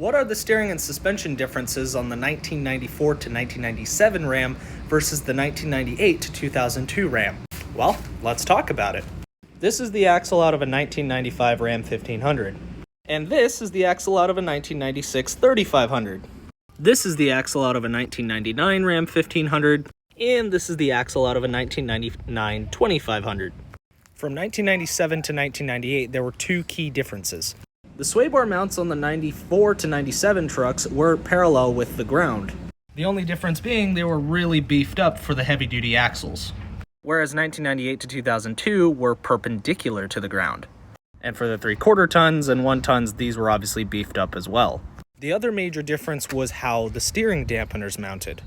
What are the steering and suspension differences on the 1994 to 1997 Ram versus the 1998 to 2002 Ram? Well, let's talk about it. This is the axle out of a 1995 Ram 1500. And this is the axle out of a 1996 3500. This is the axle out of a 1999 Ram 1500. And this is the axle out of a 1999 2500. From 1997 to 1998, there were two key differences. The sway bar mounts on the 94 to 97 trucks were parallel with the ground. The only difference being they were really beefed up for the heavy-duty axles, whereas 1998 to 2002 were perpendicular to the ground. And for the 3/4 tons and 1 tons, these were obviously beefed up as well. The other major difference was how the steering dampeners mounted.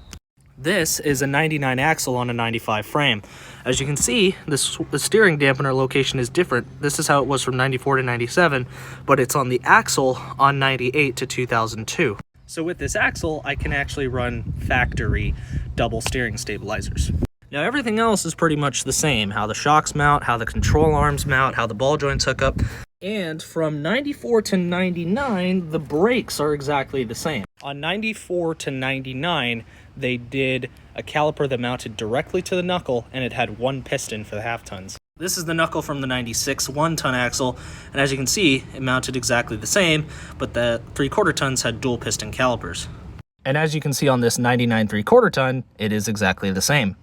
This is a 99 axle on a 95 frame. As you can see, the steering dampener location is different. This is how it was from 94 to 97, but it's on the axle on 98 to 2002. So with this axle, I can actually run factory double steering stabilizers. Now everything else is pretty much the same. How the shocks mount, how the control arms mount, how the ball joints hook up. And from 94 to 99, the brakes are exactly the same. On 94 to 99, they did a caliper that mounted directly to the knuckle, and it had one piston for the half tons. This is the knuckle from the 96 1-ton axle, and as you can see, it mounted exactly the same, but the 3/4 tons had dual piston calipers. And as you can see on this 99 3/4 ton, it is exactly the same.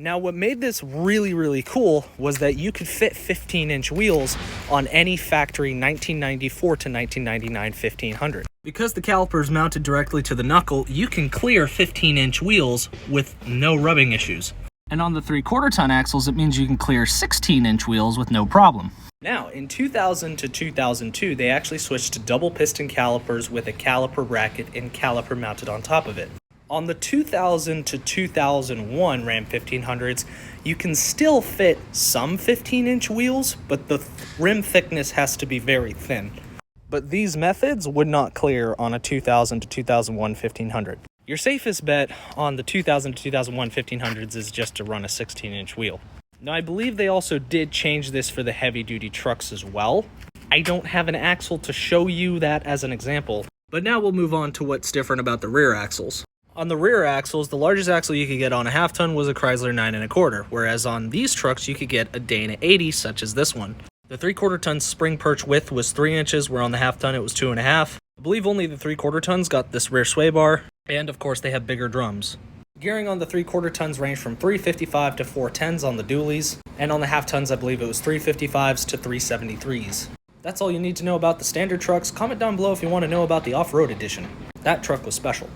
Now, what made this really cool was that you could fit 15-inch wheels on any factory 1994 to 1999 1500. Because the calipers mounted directly to the knuckle, you can clear 15-inch wheels with no rubbing issues. And on the 3/4 ton axles, it means you can clear 16-inch wheels with no problem. Now, in 2000 to 2002, they actually switched to double piston calipers with a caliper bracket and caliper mounted on top of it. On the 2000 to 2001 Ram 1500s, you can still fit some 15-inch wheels, but the rim thickness has to be very thin. But these methods would not clear on a 2000 to 2001 1500. Your safest bet on the 2000 to 2001 1500s is just to run a 16-inch wheel. Now, I believe they also did change this for the heavy-duty trucks as well. I don't have an axle to show you that as an example, but now we'll move on to what's different about the rear axles. On the rear axles, the largest axle you could get on a half ton was a Chrysler 9 1/4, whereas on these trucks you could get a Dana 80 such as this one. The 3/4 ton spring perch width was 3 inches, where on the half ton it was 2.5. I believe only the 3/4 tons got this rear sway bar, and of course they have bigger drums. Gearing on the 3/4 tons range from 355 to 410s on the dualies, and on the half tons I believe it was 355s to 373s. That's all you need to know about the standard trucks. Comment down below if you want to know about the off-road edition. That truck was special.